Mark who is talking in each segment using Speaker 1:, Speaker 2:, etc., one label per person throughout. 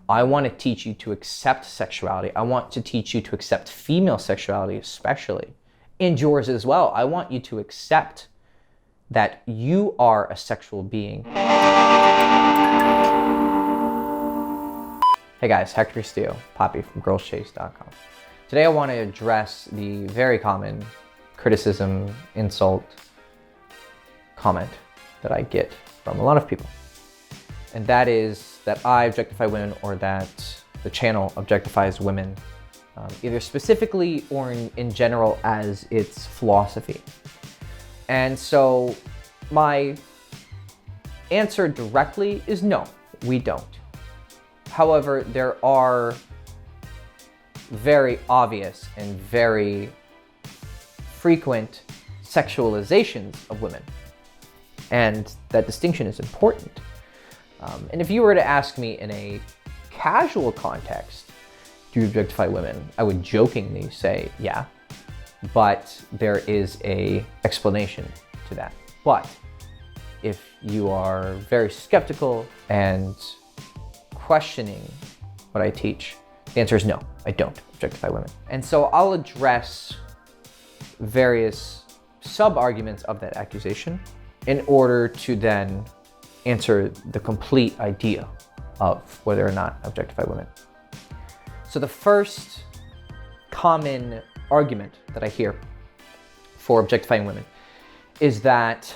Speaker 1: I want to teach you to accept sexuality. I want to teach you to accept female sexuality especially, and yours as well. I want you to accept that you are a sexual being. Hey guys, Hector Castillo, Poppy from girlschase.com. Today I want to address the very common criticism, insult, comment that I get from a lot of people. And that is that I objectify women, or that the channel objectifies women, either specifically or in general as its philosophy. And so my answer directly is no, we don't. However, there are very obvious and very frequent sexualizations of women. And that distinction is important. And if you were to ask me in a casual context, do you objectify women? I would jokingly say, yeah, but there is an explanation to that. But if you are very skeptical and questioning what I teach, the answer is no, I don't objectify women. And so I'll address various sub-arguments of that accusation in order to then answer the complete idea of whether or not I objectify women. So the first common argument that I hear for objectifying women is that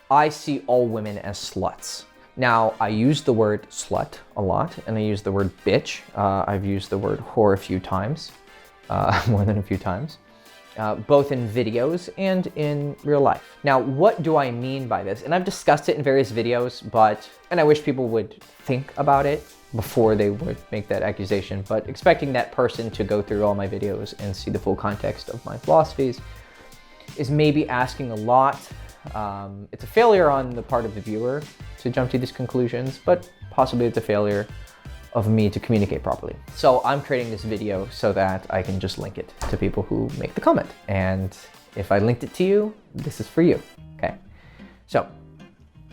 Speaker 1: I see all women as sluts. Now, I use the word slut a lot, and I use the word bitch. I've used the word whore a few times, more than a few times. Both in videos and in real life. Now, what do I mean by this? And I've discussed it in various videos, and I wish people would think about it before they would make that accusation, but expecting that person to go through all my videos and see the full context of my philosophies is maybe asking a lot. It's a failure on the part of the viewer to jump to these conclusions, but possibly it's a failure of me to communicate properly. So I'm creating this video so that I can just link it to people who make the comment. And if I linked it to you, this is for you, okay? So,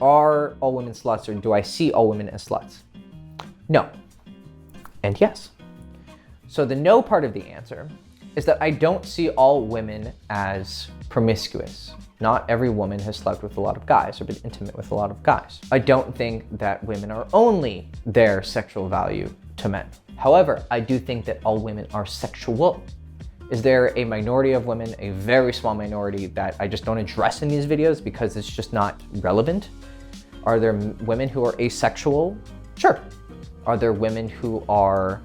Speaker 1: are all women sluts, or do I see all women as sluts? No, and yes. So the no part of the answer is that I don't see all women as promiscuous. Not every woman has slept with a lot of guys or been intimate with a lot of guys. I don't think that women are only their sexual value to men. However, I do think that all women are sexual. Is there a minority of women, a very small minority, that I just don't address in these videos because it's just not relevant? Are there women who are asexual? Sure. Are there women who are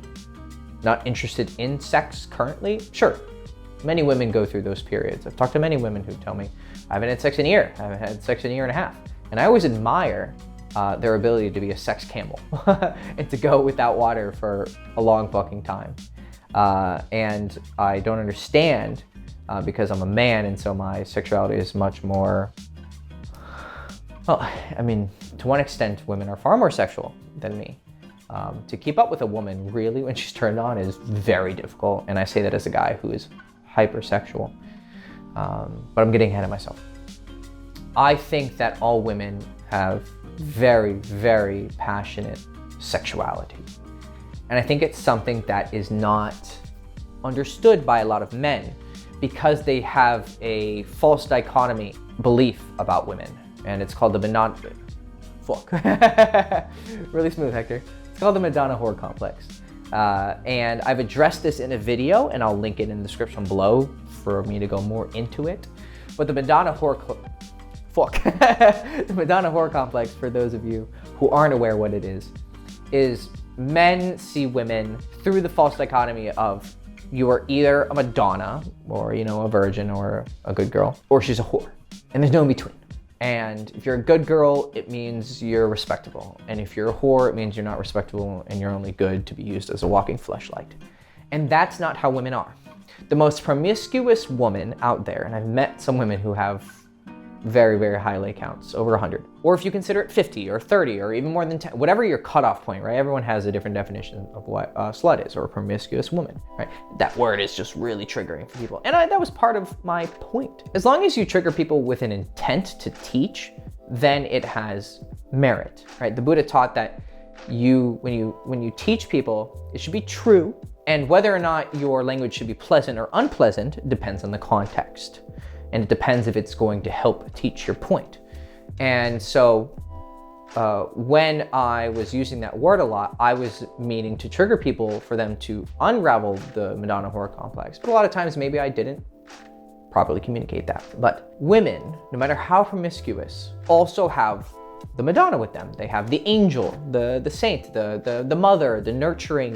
Speaker 1: not interested in sex currently? Sure. Many women go through those periods. I've talked to many women who tell me, I haven't had sex in a year. I haven't had sex in a year and a half. And I always admire their ability to be a sex camel and to go without water for a long fucking time. And I don't understand because I'm a man, and so my sexuality is much more, well, I mean, to one extent, women are far more sexual than me. To keep up with a woman really when she's turned on is very difficult. And I say that as a guy who is hypersexual, but I'm getting ahead of myself. I think that all women have very, very passionate sexuality. And I think it's something that is not understood by a lot of men because they have a false dichotomy belief about women. And it's called the Madonna, fuck, really smooth, Hector. It's called the Madonna whore complex. And I've addressed this in a video, and I'll link it in the description below for me to go more into it. But the Madonna whore, the Madonna whore complex, for those of you who aren't aware what it is men see women through the false dichotomy of you are either a Madonna, or, you know, a virgin, or a good girl, or she's a whore. And there's no in between. And if you're a good girl, it means you're respectable. And if you're a whore, it means you're not respectable and you're only good to be used as a walking fleshlight. And that's not how women are. The most promiscuous woman out there, and I've met some women who have very, very high lay counts, over 100. Or if you consider it 50 or 30 or even more than 10, whatever your cutoff point, right? Everyone has a different definition of what a slut is, or a promiscuous woman, right? That word is just really triggering for people. And that was part of my point. As long as you trigger people with an intent to teach, then it has merit, right? The Buddha taught that when you teach people, it should be true. And whether or not your language should be pleasant or unpleasant depends on the context. And it depends if it's going to help teach your point. And so when I was using that word a lot, I was meaning to trigger people for them to unravel the Madonna whore complex. But a lot of times maybe I didn't properly communicate that. But women, no matter how promiscuous, also have the Madonna with them. They have the angel, the saint, the mother, the nurturing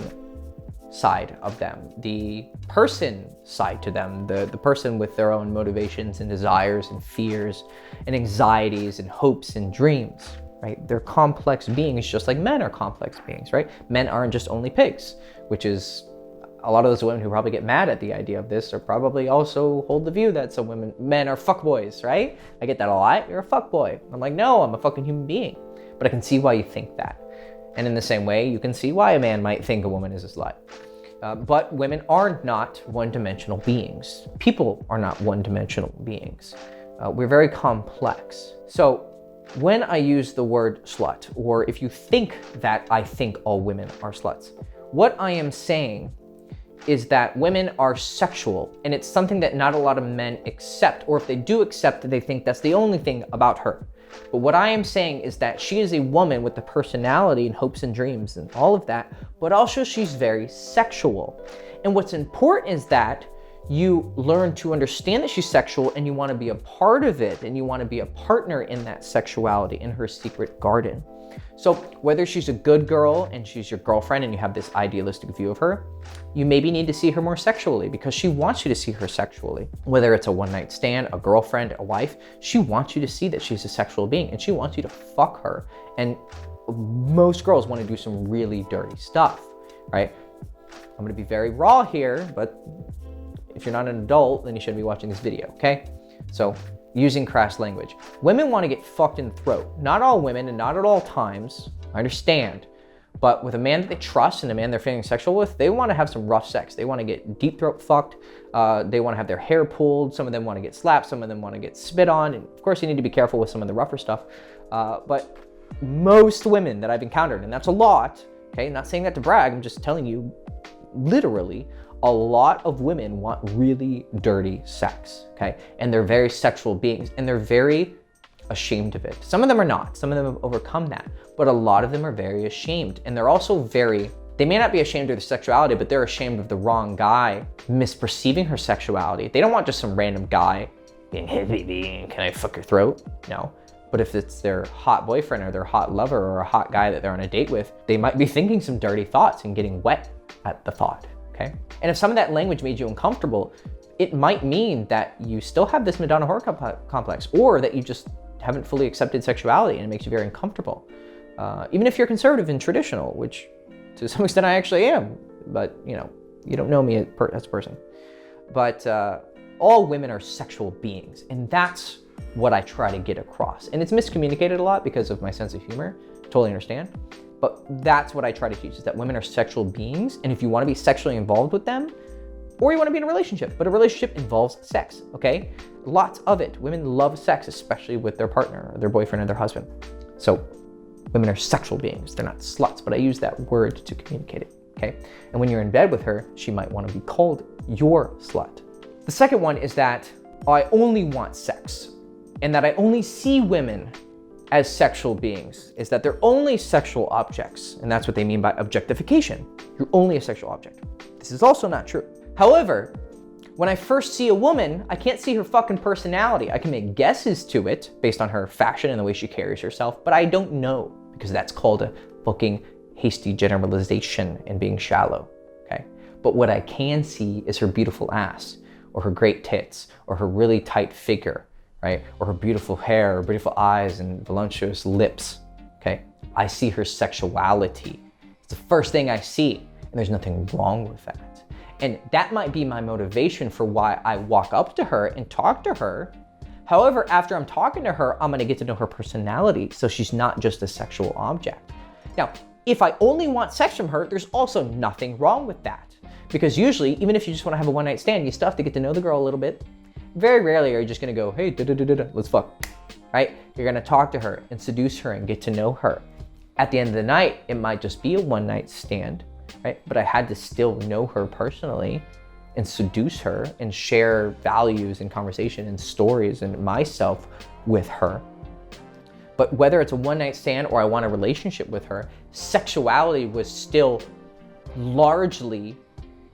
Speaker 1: side of them, the person side to them, the person with their own motivations and desires and fears and anxieties and hopes and dreams, right? They're complex beings just like men are complex beings, right? Men aren't just only pigs, which is a lot of those women who probably get mad at the idea of this are probably also hold the view that men are fuckboys, right? I get that a lot. You're a fuckboy. I'm like, no, I'm a fucking human being. But I can see why you think that. And in the same way, you can see why a man might think a woman is a slut. But women are not one-dimensional beings. People are not one-dimensional beings. We're very complex. So when I use the word slut, or if you think that I think all women are sluts, what I am saying is that women are sexual, and it's something that not a lot of men accept, or if they do accept, they think that's the only thing about her. But what I am saying is that she is a woman with the personality and hopes and dreams and all of that, but also she's very sexual. And what's important is that you learn to understand that she's sexual and you want to be a part of it, and you want to be a partner in that sexuality, in her secret garden. So whether she's a good girl and she's your girlfriend and you have this idealistic view of her, you maybe need to see her more sexually because she wants you to see her sexually. Whether it's a one-night stand, a girlfriend, a wife, she wants you to see that she's a sexual being and she wants you to fuck her. And most girls want to do some really dirty stuff, right? I'm going to be very raw here, but if you're not an adult, then you shouldn't be watching this video, okay? So using crass language. Women want to get fucked in the throat. Not all women and not at all times, I understand. But with a man that they trust and a man they're feeling sexual with, they want to have some rough sex. They want to get deep throat fucked. They want to have their hair pulled. Some of them want to get slapped. Some of them want to get spit on. And of course, you need to be careful with some of the rougher stuff. But most women that I've encountered, and that's a lot, okay, not saying that to brag, I'm just telling you literally, a lot of women want really dirty sex, okay? And they're very sexual beings and they're very ashamed of it. Some of them are not, some of them have overcome that, but a lot of them are very ashamed. And they're also they may not be ashamed of their sexuality, but they're ashamed of the wrong guy misperceiving her sexuality. They don't want just some random guy being, hey baby, can I fuck your throat? No. But if it's their hot boyfriend or their hot lover or a hot guy that they're on a date with, they might be thinking some dirty thoughts and getting wet at the thought. Okay? And if some of that language made you uncomfortable, it might mean that you still have this Madonna whore complex, or that you just haven't fully accepted sexuality and it makes you very uncomfortable. Even if you're conservative and traditional, which to some extent I actually am, but you don't know me as a person. But all women are sexual beings, and that's what I try to get across. And it's miscommunicated a lot because of my sense of humor, totally understand. But that's what I try to teach, is that women are sexual beings, and if you want to be sexually involved with them, or you want to be in a relationship, but a relationship involves sex, okay? Lots of it. Women love sex, especially with their partner, or their boyfriend, or their husband. So women are sexual beings. They're not sluts, but I use that word to communicate it, okay? And when you're in bed with her, she might want to be called your slut. The second one is that I only want sex, and that I only see women as sexual beings, is that they're only sexual objects. And that's what they mean by objectification. You're only a sexual object. This is also not true. However, when I first see a woman, I can't see her fucking personality. I can make guesses to it based on her fashion and the way she carries herself, but I don't know, because that's called a fucking hasty generalization and being shallow, okay? But what I can see is her beautiful ass, or her great tits, or her really tight figure, right? Or her beautiful hair, or beautiful eyes and voluptuous lips, okay? I see her sexuality. It's the first thing I see, and there's nothing wrong with that. And that might be my motivation for why I walk up to her and talk to her. However, after I'm talking to her, I'm gonna get to know her personality, so she's not just a sexual object. Now, if I only want sex from her, there's also nothing wrong with that. Because usually, even if you just wanna have a one-night stand, you still have to get to know the girl a little bit. Very rarely are you just gonna go, hey, let's fuck, right? You're gonna talk to her and seduce her and get to know her. At the end of the night, it might just be a one-night stand, right? But I had to still know her personally and seduce her and share values and conversation and stories and myself with her. But whether it's a one-night stand or I want a relationship with her, sexuality was still largely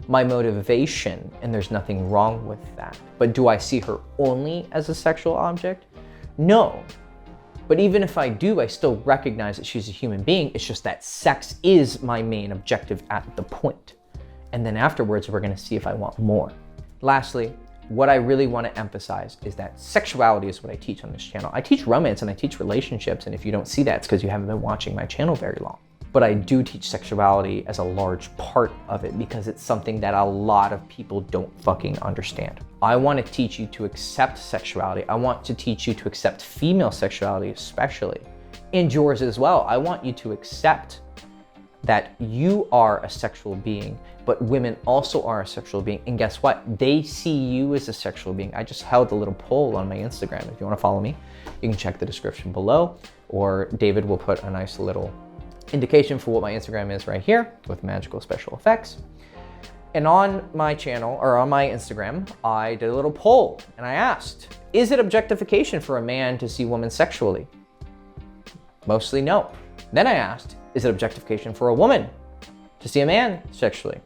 Speaker 1: my motivation, and there's nothing wrong with that. But do I see her only as a sexual object? No. But even if I do, I still recognize that she's a human being. It's just that sex is my main objective at the point. And then afterwards, we're gonna see if I want more. Lastly, what I really wanna emphasize is that sexuality is what I teach on this channel. I teach romance and I teach relationships, and if you don't see that, it's because you haven't been watching my channel very long. But I do teach sexuality as a large part of it because it's something that a lot of people don't fucking understand. I want to teach you to accept sexuality. I want to teach you to accept female sexuality especially, and yours as well. I want you to accept that you are a sexual being, but women also are a sexual being. And guess what? They see you as a sexual being. I just held a little poll on my Instagram. If you want to follow me, you can check the description below, or David will put a nice little indication for what my Instagram is right here with magical special effects. And on my channel, or on my Instagram, I did a little poll and I asked, is it objectification for a man to see women sexually? Mostly no. Then I asked, is it objectification for a woman to see a man sexually?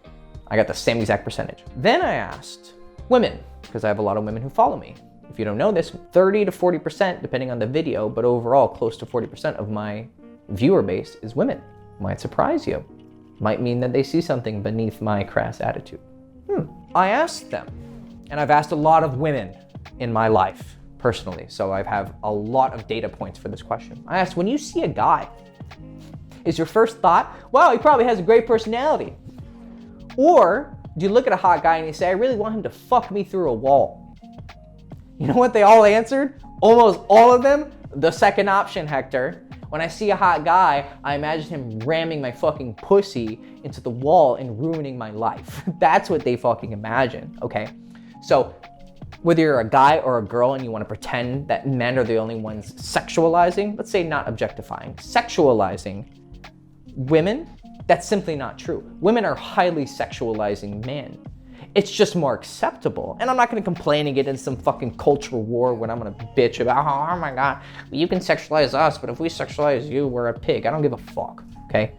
Speaker 1: I got the same exact percentage. Then I asked women, because I have a lot of women who follow me. If you don't know this, 30 to 40%, depending on the video, but overall close to 40% of my viewer base is women. Might surprise you. Might mean that they see something beneath my crass attitude. I asked them, and I've asked a lot of women in my life personally, so I have a lot of data points for this question. I asked, when you see a guy, is your first thought, wow, he probably has a great personality? Or do you look at a hot guy and you say, I really want him to fuck me through a wall? You know what they all answered? Almost all of them, the second option, Hector. When I see a hot guy, I imagine him ramming my fucking pussy into the wall and ruining my life. That's what they fucking imagine, okay? So whether you're a guy or a girl and you want to pretend that men are the only ones sexualizing, let's say not objectifying, sexualizing women, that's simply not true. Women are highly sexualizing men. It's just more acceptable. And I'm not gonna complain and get in some fucking cultural war when I'm gonna bitch about, oh my God, you can sexualize us, but if we sexualize you, we're a pig. I don't give a fuck, okay?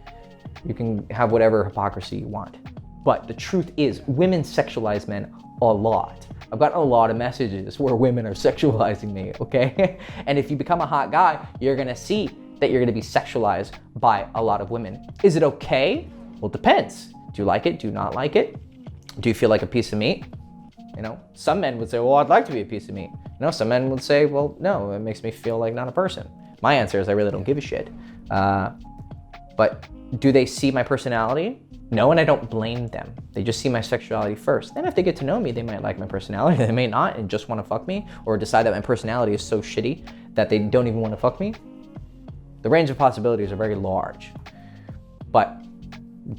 Speaker 1: You can have whatever hypocrisy you want. But the truth is, women sexualize men a lot. I've gotten a lot of messages where women are sexualizing me, okay? And if you become a hot guy, you're gonna see that you're gonna be sexualized by a lot of women. Is it okay? Well, it depends. Do you like it? Do you not like it? Do you feel like a piece of meat? You know, some men would say, well, I'd like to be a piece of meat. You know, some men would say, well, no, it makes me feel like not a person. My answer is I really don't give a shit. But do they see my personality? No, and I don't blame them. They just see my sexuality first. Then if they get to know me, they might like my personality, they may not and just want to fuck me, or decide that my personality is so shitty that they don't even want to fuck me. The range of possibilities are very large. But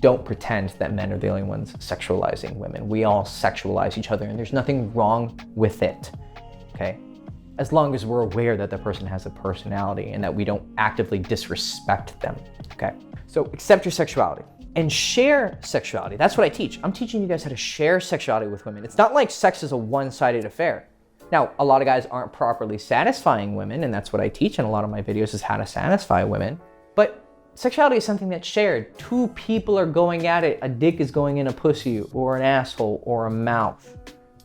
Speaker 1: don't pretend that men are the only ones sexualizing women. We all sexualize each other and there's nothing wrong with it, okay? As long as we're aware that the person has a personality and that we don't actively disrespect them, okay? So accept your sexuality and share sexuality. That's what I teach. I'm teaching you guys how to share sexuality with women. It's not like sex is a one-sided affair. Now, a lot of guys aren't properly satisfying women, and that's what I teach in a lot of my videos is how to satisfy women. But sexuality is something that's shared. Two people are going at it. A dick is going in a pussy or an asshole or a mouth,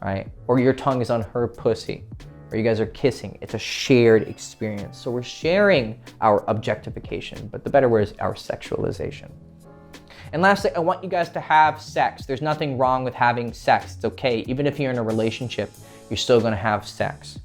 Speaker 1: right? Or your tongue is on her pussy, or you guys are kissing. It's a shared experience. So we're sharing our objectification, but the better word is our sexualization. And lastly, I want you guys to have sex. There's nothing wrong with having sex. It's okay. Even if you're in a relationship, you're still gonna have sex.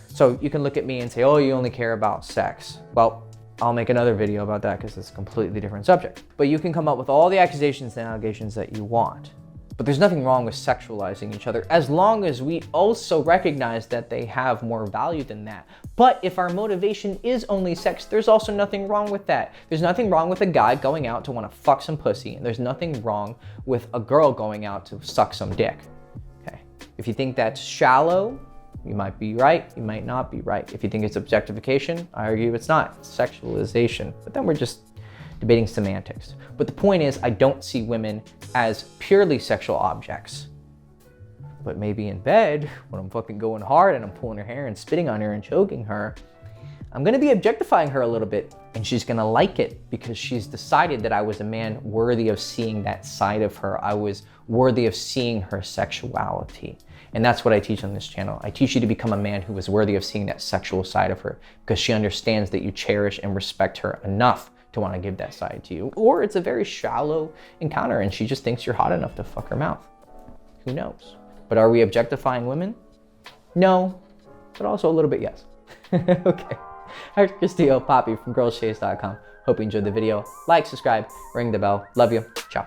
Speaker 1: So you can look at me and say, oh, you only care about sex. Well, I'll make another video about that because it's a completely different subject. But you can come up with all the accusations and allegations that you want. But there's nothing wrong with sexualizing each other as long as we also recognize that they have more value than that. But if our motivation is only sex, there's also nothing wrong with that. There's nothing wrong with a guy going out to want to fuck some pussy, and there's nothing wrong with a girl going out to suck some dick. Okay. If you think that's shallow, you might be right, you might not be right. If you think it's objectification, I argue it's not. It's sexualization. But then we're just debating semantics. But the point is, I don't see women as purely sexual objects. But maybe in bed, when I'm fucking going hard and I'm pulling her hair and spitting on her and choking her, I'm gonna be objectifying her a little bit, and she's gonna like it because she's decided that I was a man worthy of seeing that side of her. I was worthy of seeing her sexuality. And that's what I teach on this channel. I teach you to become a man who is worthy of seeing that sexual side of her, because she understands that you cherish and respect her enough to want to give that side to you. Or it's a very shallow encounter and she just thinks you're hot enough to fuck her mouth. Who knows? But are we objectifying women? No, but also a little bit yes. Okay. Hector Castillo, Poppy from girlshaze.com. Hope you enjoyed the video. Like, subscribe, ring the bell. Love you. Ciao.